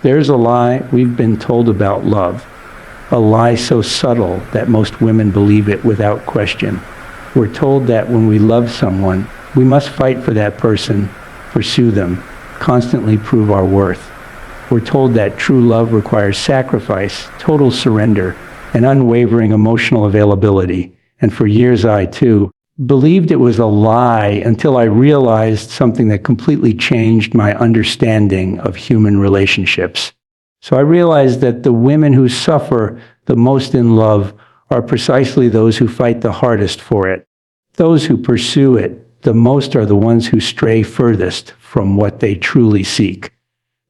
There's a lie we've been told about love, a lie so subtle that most women believe it without question. We're told that when we love someone, we must fight for that person, pursue them, constantly prove our worth. We're told that true love requires sacrifice, total surrender, and unwavering emotional availability. And for years I, too, believed it was a lie until I realized something that completely changed my understanding of human relationships. So I realized that the women who suffer the most in love are precisely those who fight the hardest for it. Those who pursue it the most are the ones who stray furthest from what they truly seek.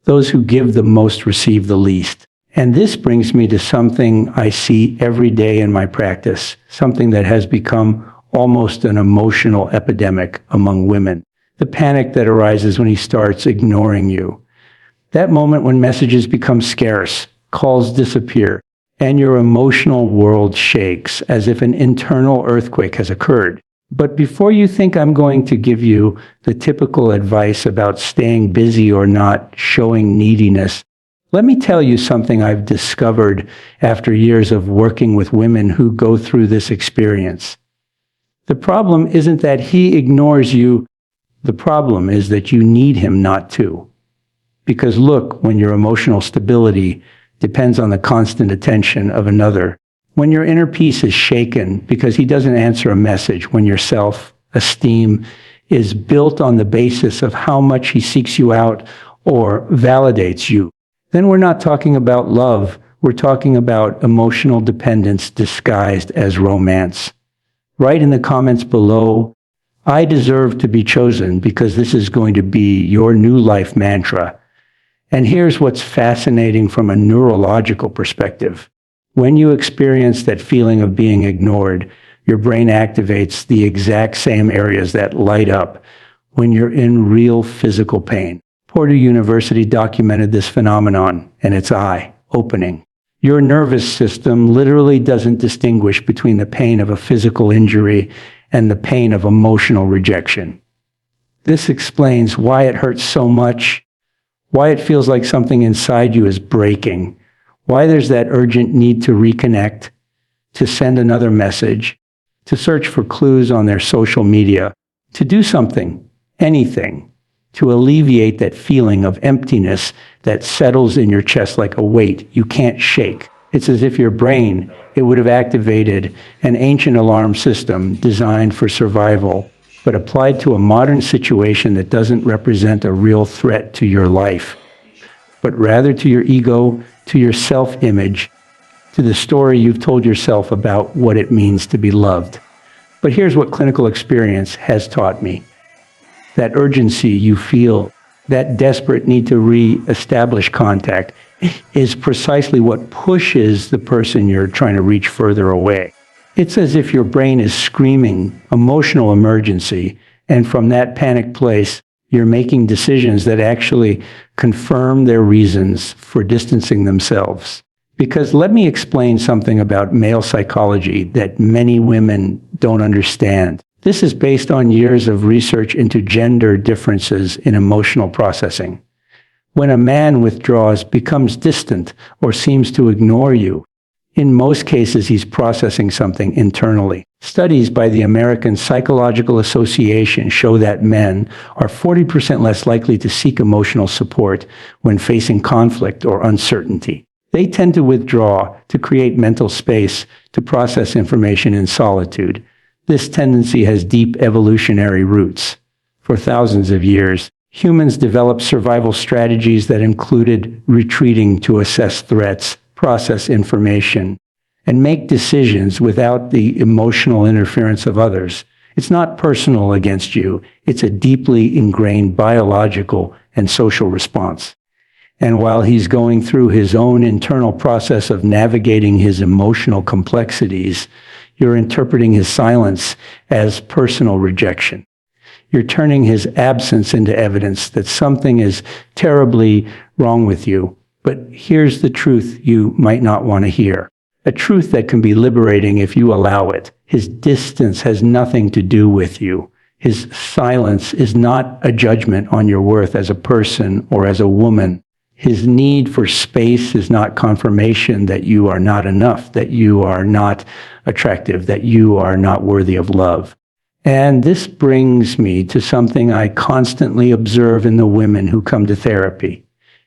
Those who give the most receive the least. And this brings me to something I see every day in my practice, something that has become almost an emotional epidemic among women. The panic that arises when he starts ignoring you. That moment when messages become scarce, calls disappear, and your emotional world shakes as if an internal earthquake has occurred. But before you think I'm going to give you the typical advice about staying busy or not showing neediness, let me tell you something I've discovered after years of working with women who go through this experience. The problem isn't that he ignores you. The problem is that you need him not to. Because look, when your emotional stability depends on the constant attention of another, when your inner peace is shaken because he doesn't answer a message, when your self-esteem is built on the basis of how much he seeks you out or validates you, then we're not talking about love. We're talking about emotional dependence disguised as romance. Write in the comments below, I deserve to be chosen because this is going to be your new life mantra. And here's what's fascinating from a neurological perspective. When you experience that feeling of being ignored, your brain activates the exact same areas that light up when you're in real physical pain. Purdue University documented this phenomenon, and it's eye-opening. Your nervous system literally doesn't distinguish between the pain of a physical injury and the pain of emotional rejection. This explains why it hurts so much, why it feels like something inside you is breaking, why there's that urgent need to reconnect, to send another message, to search for clues on their social media, to do something, anything, to alleviate that feeling of emptiness that settles in your chest like a weight you can't shake. It's as if your brain, it would have activated an ancient alarm system designed for survival, but applied to a modern situation that doesn't represent a real threat to your life, but rather to your ego, to your self-image, to the story you've told yourself about what it means to be loved. But here's what clinical experience has taught me. That urgency you feel, that desperate need to re-establish contact, is precisely what pushes the person you're trying to reach further away. It's as if your brain is screaming emotional emergency, and from that panic place, you're making decisions that actually confirm their reasons for distancing themselves. Because let me explain something about male psychology that many women don't understand. This is based on years of research into gender differences in emotional processing. When a man withdraws, becomes distant, or seems to ignore you, in most cases he's processing something internally. Studies by the American Psychological Association show that men are 40% less likely to seek emotional support when facing conflict or uncertainty. They tend to withdraw to create mental space to process information in solitude. This tendency has deep evolutionary roots. For thousands of years, humans developed survival strategies that included retreating to assess threats, process information, and make decisions without the emotional interference of others. It's not personal against you. It's a deeply ingrained biological and social response. And while he's going through his own internal process of navigating his emotional complexities, you're interpreting his silence as personal rejection. You're turning his absence into evidence that something is terribly wrong with you. But here's the truth you might not want to hear. A truth that can be liberating if you allow it. His distance has nothing to do with you. His silence is not a judgment on your worth as a person or as a woman. His need for space is not confirmation that you are not enough, that you are not attractive, that you are not worthy of love. And this brings me to something I constantly observe in the women who come to therapy.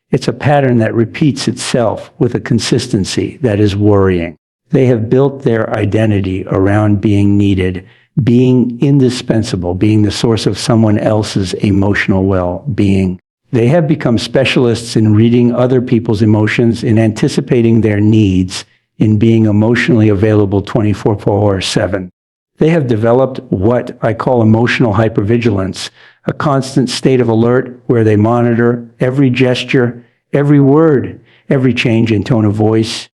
It's a pattern that repeats itself with a consistency that is worrying. They have built their identity around being needed, being indispensable, being the source of someone else's emotional well-being. They have become specialists in reading other people's emotions, in anticipating their needs, in being emotionally available 24/7. They have developed what I call emotional hypervigilance, a constant state of alert where they monitor every gesture, every word, every change in tone of voice,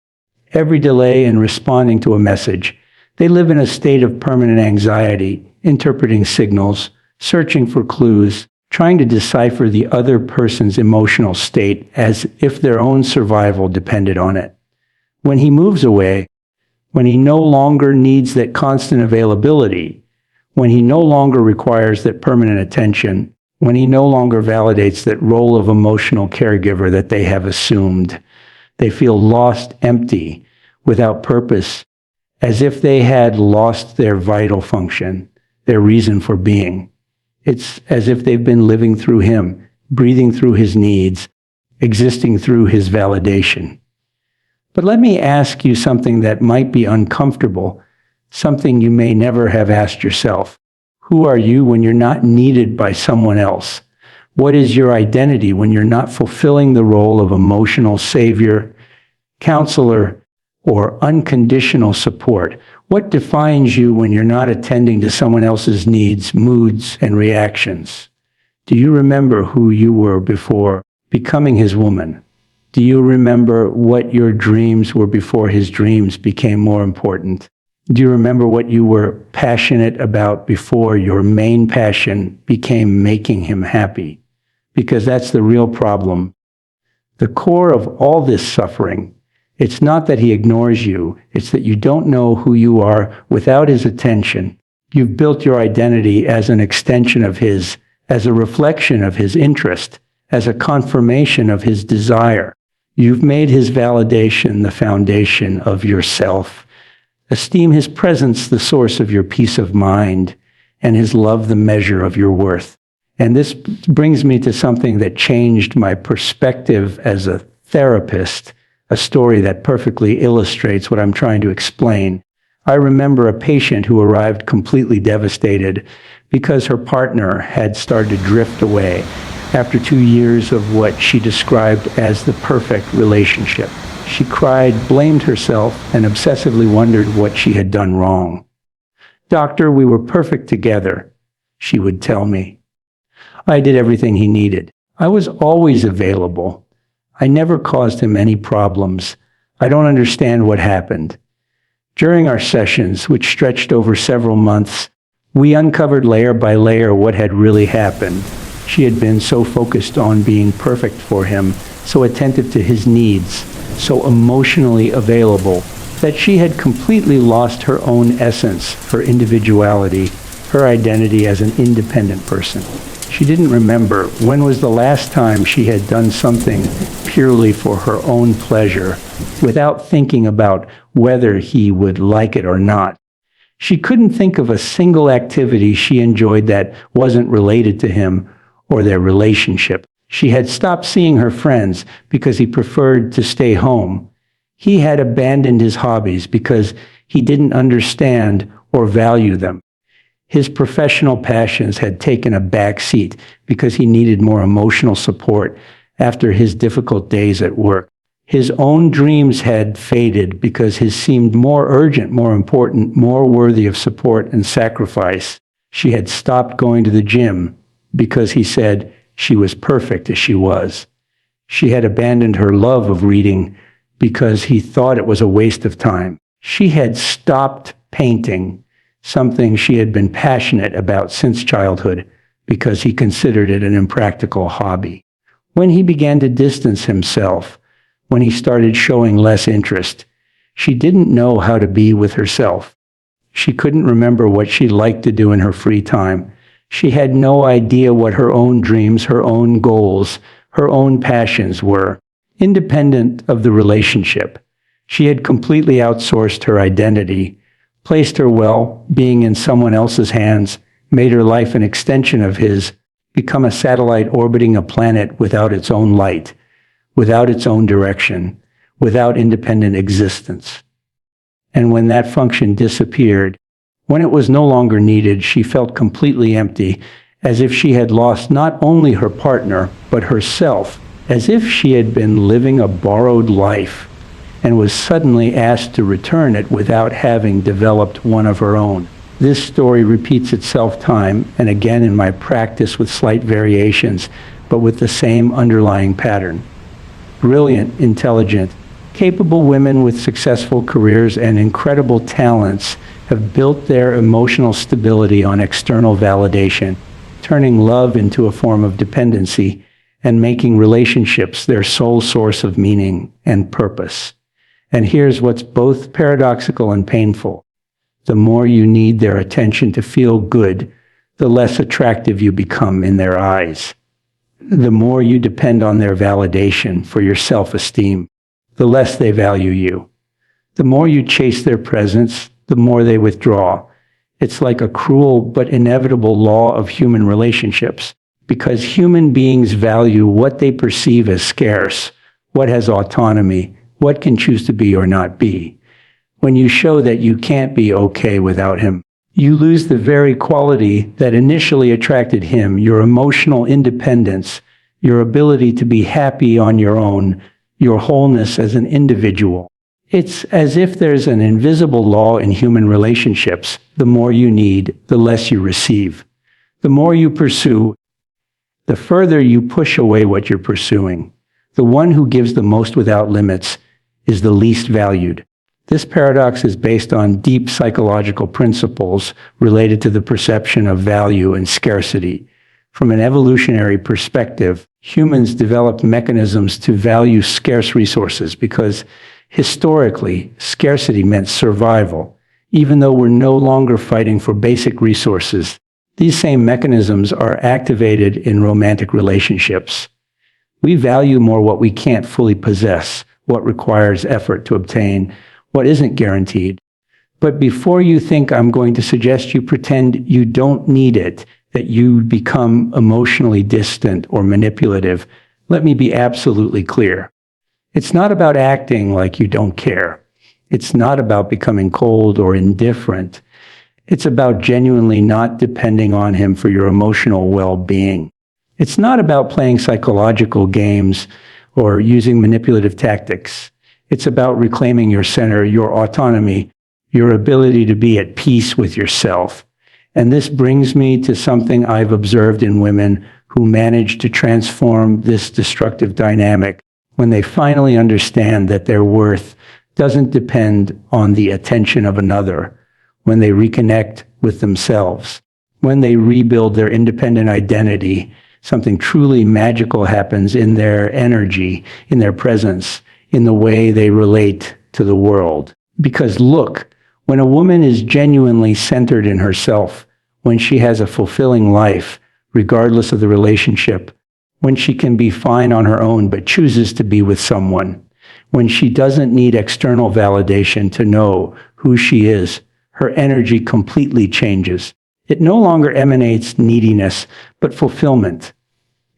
every delay in responding to a message. They live in a state of permanent anxiety, interpreting signals, searching for clues, trying to decipher the other person's emotional state as if their own survival depended on it. When he moves away, when he no longer needs that constant availability, when he no longer requires that permanent attention, when he no longer validates that role of emotional caregiver that they have assumed, they feel lost, empty, without purpose, as if they had lost their vital function, their reason for being. It's as if they've been living through him, breathing through his needs, existing through his validation. But let me ask you something that might be uncomfortable, something you may never have asked yourself. Who are you when you're not needed by someone else? What is your identity when you're not fulfilling the role of emotional savior, counselor, or unconditional support? What defines you when you're not attending to someone else's needs, moods, and reactions? Do you remember who you were before becoming his woman? Do you remember what your dreams were before his dreams became more important? Do you remember what you were passionate about before your main passion became making him happy? Because that's the real problem. The core of all this suffering, it's not that he ignores you, it's that you don't know who you are without his attention. You've built your identity as an extension of his, as a reflection of his interest, as a confirmation of his desire. You've made his validation the foundation of yourself. Esteem his presence the source of your peace of mind, and his love the measure of your worth. And this brings me to something that changed my perspective as a therapist, a story that perfectly illustrates what I'm trying to explain. I remember a patient who arrived completely devastated because her partner had started to drift away after 2 years of what she described as the perfect relationship. She cried, blamed herself, and obsessively wondered what she had done wrong. "Doctor, we were perfect together," she would tell me. "I did everything he needed. I was always available. I never caused him any problems. I don't understand what happened." During our sessions, which stretched over several months, we uncovered layer by layer what had really happened. She had been so focused on being perfect for him, so attentive to his needs, so emotionally available, that she had completely lost her own essence, her individuality, her identity as an independent person. She didn't remember when was the last time she had done something purely for her own pleasure, without thinking about whether he would like it or not. She couldn't think of a single activity she enjoyed that wasn't related to him or their relationship. She had stopped seeing her friends because he preferred to stay home. He had abandoned his hobbies because he didn't understand or value them. His professional passions had taken a back seat because he needed more emotional support after his difficult days at work. His own dreams had faded because his seemed more urgent, more important, more worthy of support and sacrifice. She had stopped going to the gym because he said she was perfect as she was. She had abandoned her love of reading because he thought it was a waste of time. She had stopped painting, something she had been passionate about since childhood, because he considered it an impractical hobby. When he began to distance himself, when he started showing less interest, she didn't know how to be with herself. She couldn't remember what she liked to do in her free time. She had no idea what her own dreams, her own goals, her own passions were. independent of the relationship. She had completely outsourced her identity, placed her well-being in someone else's hands, made her life an extension of his, become a satellite orbiting a planet without its own light, without its own direction, without independent existence. And when that function disappeared, when it was no longer needed, she felt completely empty, as if she had lost not only her partner, but herself, as if she had been living a borrowed life and was suddenly asked to return it without having developed one of her own. This story repeats itself time and again in my practice with slight variations, but with the same underlying pattern. Brilliant, intelligent, capable women with successful careers and incredible talents have built their emotional stability on external validation, turning love into a form of dependency and making relationships their sole source of meaning and purpose. And here's what's both paradoxical and painful. The more you need their attention to feel good, the less attractive you become in their eyes. The more you depend on their validation for your self-esteem, the less they value you. The more you chase their presence, the more they withdraw. It's like a cruel but inevitable law of human relationships, because human beings value what they perceive as scarce, what has autonomy, what can choose to be or not be. When you show that you can't be okay without him, you lose the very quality that initially attracted him, your emotional independence, your ability to be happy on your own, your wholeness as an individual. It's as if there's an invisible law in human relationships. The more you need, the less you receive. The more you pursue, the further you push away what you're pursuing. The one who gives the most without limits is the least valued. This paradox is based on deep psychological principles related to the perception of value and scarcity. From an evolutionary perspective, humans developed mechanisms to value scarce resources because historically, scarcity meant survival. Even though we're no longer fighting for basic resources, these same mechanisms are activated in romantic relationships. We value more what we can't fully possess, what requires effort to obtain, what isn't guaranteed. But before you think I'm going to suggest you pretend you don't need it, that you become emotionally distant or manipulative, let me be absolutely clear. It's not about acting like you don't care. It's not about becoming cold or indifferent. It's about genuinely not depending on him for your emotional well-being. It's not about playing psychological games or using manipulative tactics. It's about reclaiming your center, your autonomy, your ability to be at peace with yourself. And this brings me to something I've observed in women who manage to transform this destructive dynamic when they finally understand that their worth doesn't depend on the attention of another, when they reconnect with themselves, when they rebuild their independent identity. Something truly magical happens in their energy, in their presence, in the way they relate to the world. Because look, when a woman is genuinely centered in herself, when she has a fulfilling life, regardless of the relationship, when she can be fine on her own but chooses to be with someone, when she doesn't need external validation to know who she is, her energy completely changes. It no longer emanates neediness, but fulfillment.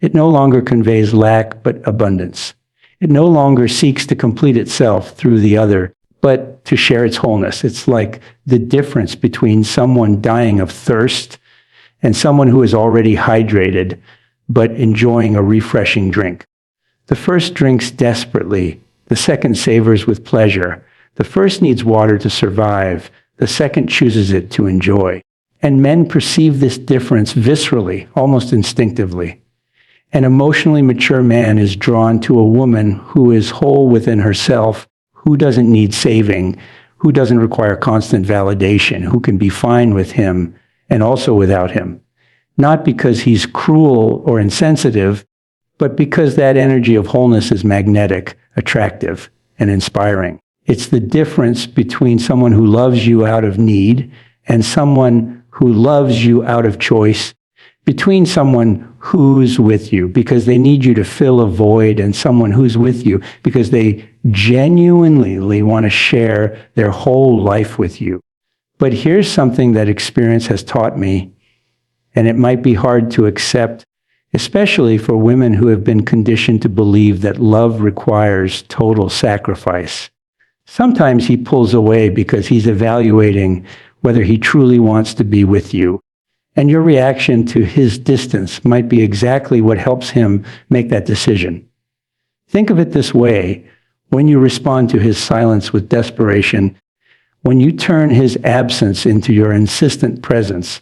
It no longer conveys lack, but abundance. It no longer seeks to complete itself through the other, but to share its wholeness. It's like the difference between someone dying of thirst and someone who is already hydrated, but enjoying a refreshing drink. The first drinks desperately. The second savors with pleasure. The first needs water to survive. The second chooses it to enjoy. And men perceive this difference viscerally, almost instinctively. An emotionally mature man is drawn to a woman who is whole within herself, who doesn't need saving, who doesn't require constant validation, who can be fine with him and also without him. Not because he's cruel or insensitive, but because that energy of wholeness is magnetic, attractive, and inspiring. It's the difference between someone who loves you out of need and someone who loves you out of choice, between someone who's with you because they need you to fill a void and someone who's with you because they genuinely want to share their whole life with you. But here's something that experience has taught me, and it might be hard to accept, especially for women who have been conditioned to believe that love requires total sacrifice. Sometimes he pulls away because he's evaluating whether he truly wants to be with you. And your reaction to his distance might be exactly what helps him make that decision. Think of it this way: when you respond to his silence with desperation, when you turn his absence into your insistent presence,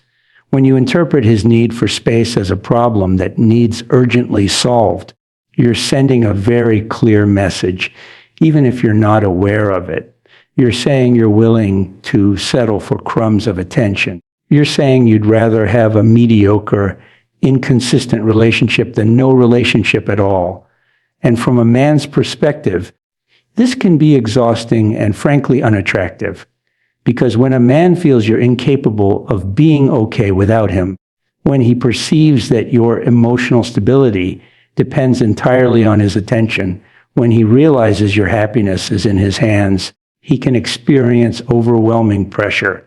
when you interpret his need for space as a problem that needs urgently solved, you're sending a very clear message, even if you're not aware of it. You're saying you're willing to settle for crumbs of attention. You're saying you'd rather have a mediocre, inconsistent relationship than no relationship at all. And from a man's perspective, this can be exhausting and frankly unattractive. Because when a man feels you're incapable of being okay without him, when he perceives that your emotional stability depends entirely on his attention, when he realizes your happiness is in his hands, he can experience overwhelming pressure.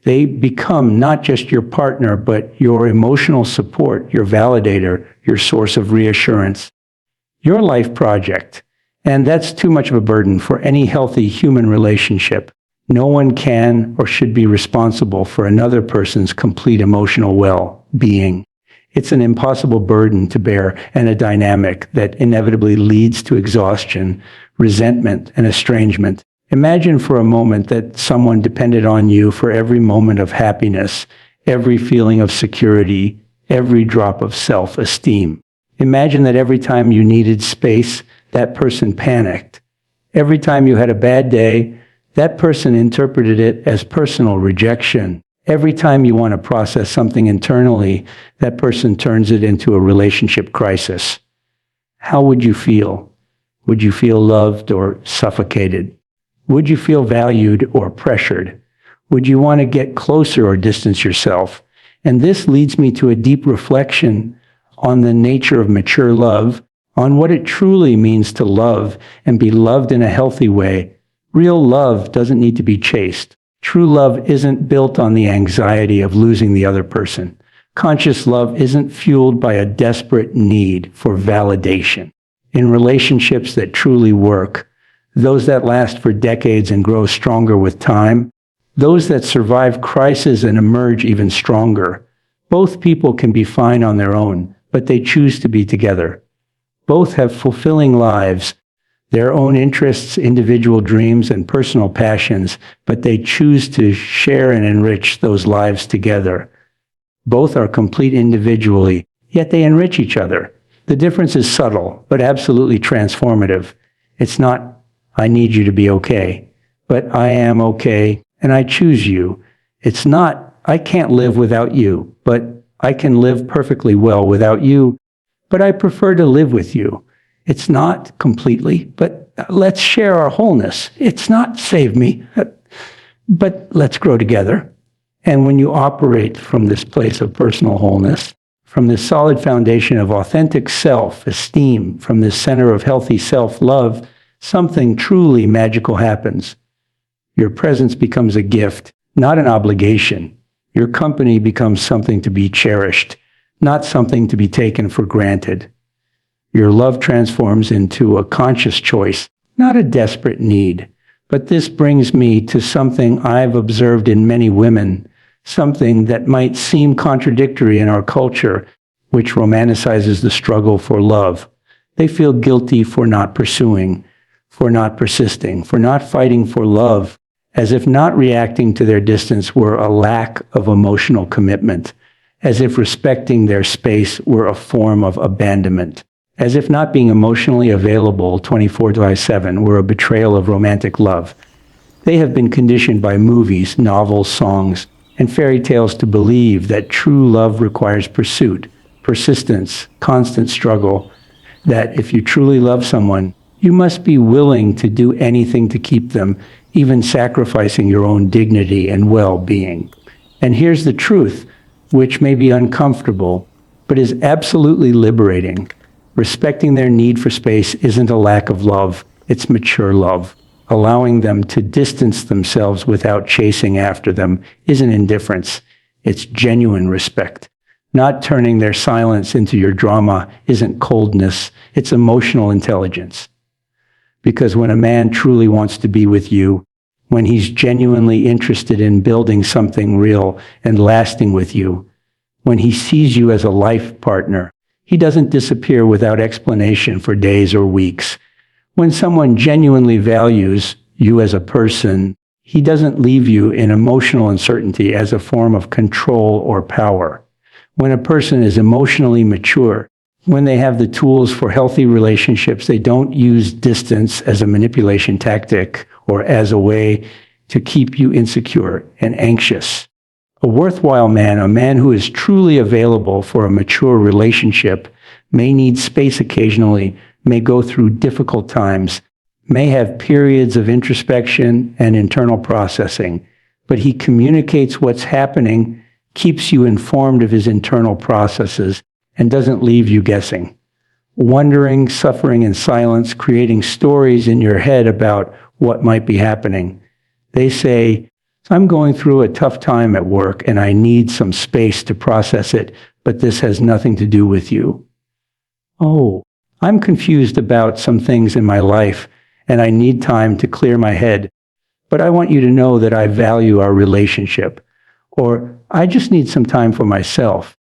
They become not just your partner, but your emotional support, your validator, your source of reassurance, your life project. And that's too much of a burden for any healthy human relationship. No one can or should be responsible for another person's complete emotional well-being. It's an impossible burden to bear and a dynamic that inevitably leads to exhaustion, resentment, and estrangement. Imagine for a moment that someone depended on you for every moment of happiness, every feeling of security, every drop of self-esteem. Imagine that every time you needed space, that person panicked. Every time you had a bad day, that person interpreted it as personal rejection. Every time you want to process something internally, that person turns it into a relationship crisis. How would you feel? Would you feel loved or suffocated? Would you feel valued or pressured? Would you want to get closer or distance yourself? And this leads me to a deep reflection on the nature of mature love, on what it truly means to love and be loved in a healthy way. Real love doesn't need to be chased. True love isn't built on the anxiety of losing the other person. Conscious love isn't fueled by a desperate need for validation. In relationships that truly work, those that last for decades and grow stronger with time, those that survive crisis and emerge even stronger, both people can be fine on their own, but they choose to be together. Both have fulfilling lives, their own interests, individual dreams, and personal passions, but they choose to share and enrich those lives together. Both are complete individually, yet they enrich each other. The difference is subtle, but absolutely transformative. It's not, I need you to be okay, but I am okay, and I choose you. It's not, I can't live without you, but I can live perfectly well without you, but I prefer to live with you. It's not completely, but let's share our wholeness. It's not save me, but let's grow together. And when you operate from this place of personal wholeness, from this solid foundation of authentic self-esteem, from this center of healthy self-love, something truly magical happens. Your presence becomes a gift, not an obligation. Your company becomes something to be cherished, not something to be taken for granted. Your love transforms into a conscious choice, not a desperate need. But this brings me to something I've observed in many women, something that might seem contradictory in our culture, which romanticizes the struggle for love. They feel guilty for not pursuing, for not persisting, for not fighting for love, as if not reacting to their distance were a lack of emotional commitment, as if respecting their space were a form of abandonment, as if not being emotionally available 24/7 were a betrayal of romantic love. They have been conditioned by movies, novels, songs, and fairy tales to believe that true love requires pursuit, persistence, constant struggle, that if you truly love someone, you must be willing to do anything to keep them, even sacrificing your own dignity and well-being. And here's the truth, which may be uncomfortable. but is absolutely liberating. Respecting their need for space isn't a lack of love, it's mature love. Allowing them to distance themselves without chasing after them isn't indifference, it's genuine respect. Not turning their silence into your drama isn't coldness, it's emotional intelligence. Because when a man truly wants to be with you, when he's genuinely interested in building something real and lasting with you, when he sees you as a life partner, he doesn't disappear without explanation for days or weeks. When someone genuinely values you as a person, he doesn't leave you in emotional uncertainty as a form of control or power. When a person is emotionally mature, when they have the tools for healthy relationships, they don't use distance as a manipulation tactic or as a way to keep you insecure and anxious. A worthwhile man, a man who is truly available for a mature relationship, may need space occasionally, may go through difficult times, may have periods of introspection and internal processing, but he communicates what's happening, keeps you informed of his internal processes, and doesn't leave you guessing, wondering, suffering in silence, creating stories in your head about what might be happening. They say, I'm going through a tough time at work and I need some space to process it, but this has nothing to do with you. Oh, I'm confused about some things in my life and I need time to clear my head, but I want you to know that I value our relationship. Or I just need some time for myself,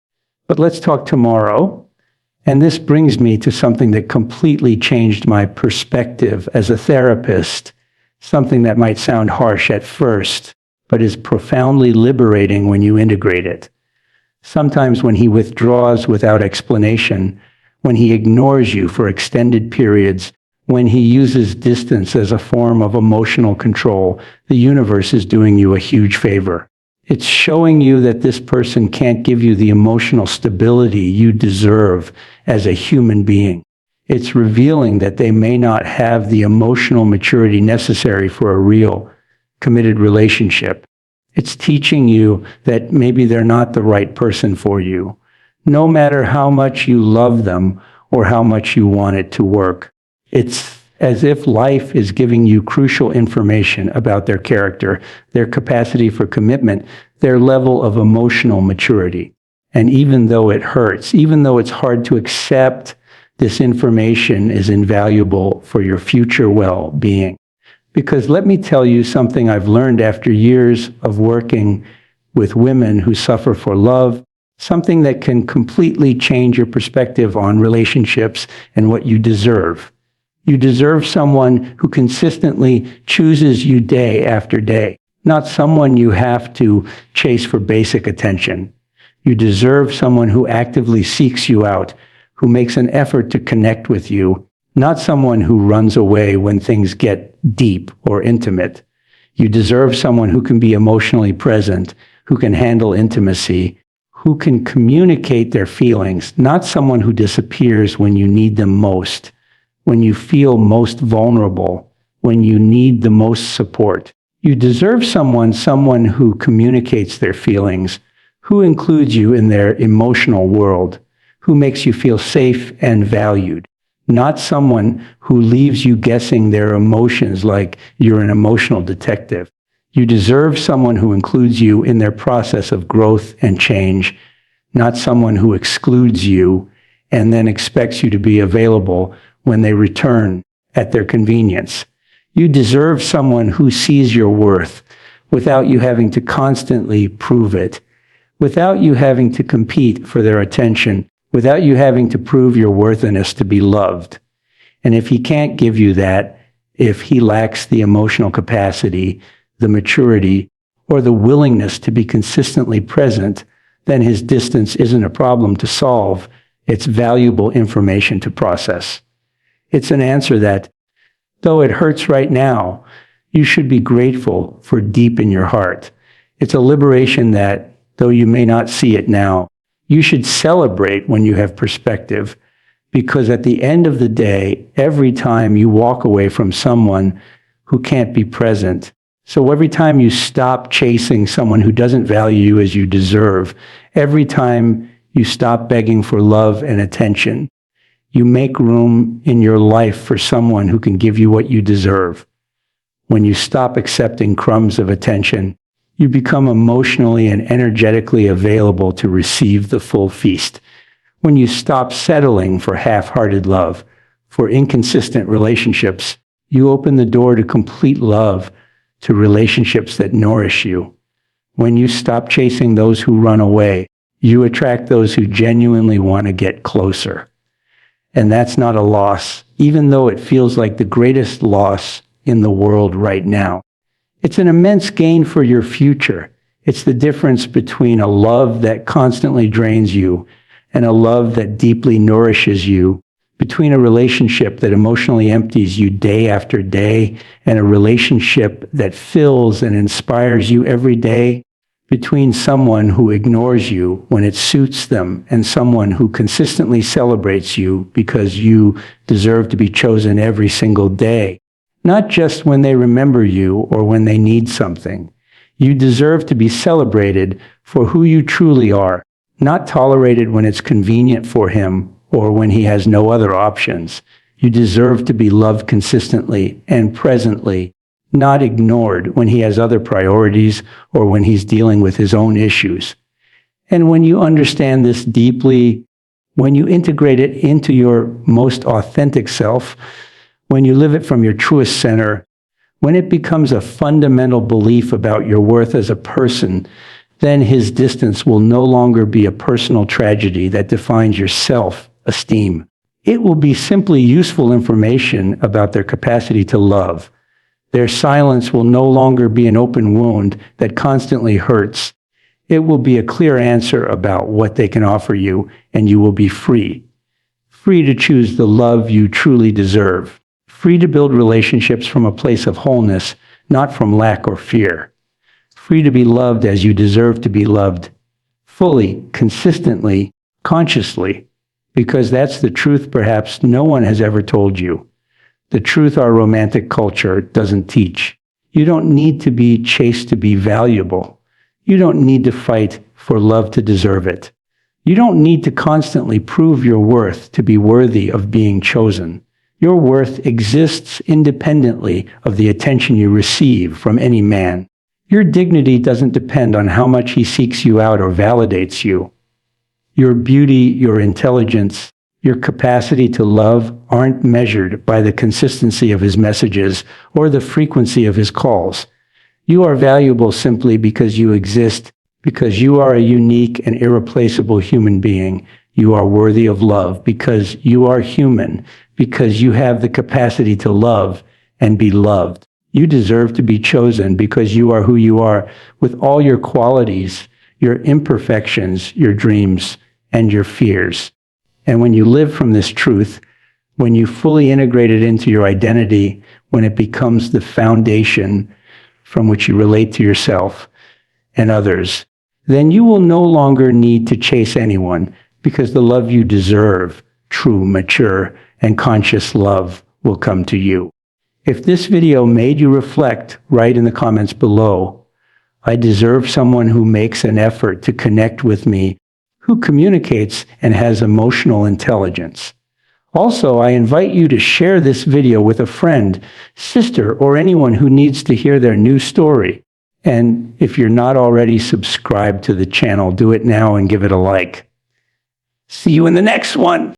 but let's talk tomorrow. And this brings me to something that completely changed my perspective as a therapist, something that might sound harsh at first, but is profoundly liberating when you integrate it. Sometimes when he withdraws without explanation, when he ignores you for extended periods, when he uses distance as a form of emotional control, the universe is doing you a huge favor. It's showing you that this person can't give you the emotional stability you deserve as a human being. It's revealing that they may not have the emotional maturity necessary for a real, committed relationship. It's teaching you that maybe they're not the right person for you, no matter how much you love them or how much you want it to work. It's as if life is giving you crucial information about their character, their capacity for commitment, their level of emotional maturity. And even though it hurts, even though it's hard to accept, this information is invaluable for your future well-being. Because let me tell you something I've learned after years of working with women who suffer for love, something that can completely change your perspective on relationships and what you deserve. You deserve someone who consistently chooses you day after day, not someone you have to chase for basic attention. You deserve someone who actively seeks you out, who makes an effort to connect with you, not someone who runs away when things get deep or intimate. You deserve someone who can be emotionally present, who can handle intimacy, who can communicate their feelings, not someone who disappears when you need them most, when you feel most vulnerable, when you need the most support. You deserve someone who communicates their feelings, who includes you in their emotional world, who makes you feel safe and valued, not someone who leaves you guessing their emotions like you're an emotional detective. You deserve someone who includes you in their process of growth and change, not someone who excludes you and then expects you to be available when they return at their convenience. You deserve someone who sees your worth without you having to constantly prove it, without you having to compete for their attention, without you having to prove your worthiness to be loved. And if he can't give you that, if he lacks the emotional capacity, the maturity, or the willingness to be consistently present, then his distance isn't a problem to solve. It's valuable information to process. It's an answer that, though it hurts right now, you should be grateful for deep in your heart. It's a liberation that, though you may not see it now, you should celebrate when you have perspective, because at the end of the day, every time you walk away from someone who can't be present, so every time you stop chasing someone who doesn't value you as you deserve, every time You stop begging for love and attention. You make room in your life for someone who can give you what you deserve. When you stop accepting crumbs of attention, you become emotionally and energetically available to receive the full feast. When you stop settling for half-hearted love, for inconsistent relationships, you open the door to complete love, to relationships that nourish you. When you stop chasing those who run away, you attract those who genuinely want to get closer. And that's not a loss, even though it feels like the greatest loss in the world right now. It's an immense gain for your future. It's the difference between a love that constantly drains you and a love that deeply nourishes you, between a relationship that emotionally empties you day after day and a relationship that fills and inspires you every day, between someone who ignores you when it suits them and someone who consistently celebrates you because you deserve to be chosen every single day. Not just when they remember you or when they need something. You deserve to be celebrated for who you truly are, not tolerated when it's convenient for him or when he has no other options. You deserve to be loved consistently and presently, not ignored when he has other priorities or when he's dealing with his own issues. And when you understand this deeply, when you integrate it into your most authentic self, when you live it from your truest center, when it becomes a fundamental belief about your worth as a person, then his distance will no longer be a personal tragedy that defines your self-esteem. It will be simply useful information about their capacity to love. Their silence will no longer be an open wound that constantly hurts. It will be a clear answer about what they can offer you, and you will be free. Free to choose the love you truly deserve. Free to build relationships from a place of wholeness, not from lack or fear. Free to be loved as you deserve to be loved, fully, consistently, consciously, because that's the truth perhaps no one has ever told you. The truth our romantic culture doesn't teach. You don't need to be chased to be valuable. You don't need to fight for love to deserve it. You don't need to constantly prove your worth to be worthy of being chosen. Your worth exists independently of the attention you receive from any man. Your dignity doesn't depend on how much he seeks you out or validates you. Your beauty, your intelligence, your capacity to love aren't measured by the consistency of his messages or the frequency of his calls. You are valuable simply because you exist, because you are a unique and irreplaceable human being. You are worthy of love because you are human, because you have the capacity to love and be loved. You deserve to be chosen because you are who you are, with all your qualities, your imperfections, your dreams, and your fears. And when you live from this truth, when you fully integrate it into your identity, when it becomes the foundation from which you relate to yourself and others, then you will no longer need to chase anyone, because the love you deserve, true, mature, and conscious love, will come to you. If this video made you reflect, write in the comments below. I deserve someone who makes an effort to connect with me, who communicates and has emotional intelligence. Also, I invite you to share this video with a friend, sister, or anyone who needs to hear their new story. And if you're not already subscribed to the channel, do it now and give it a like. See you in the next one.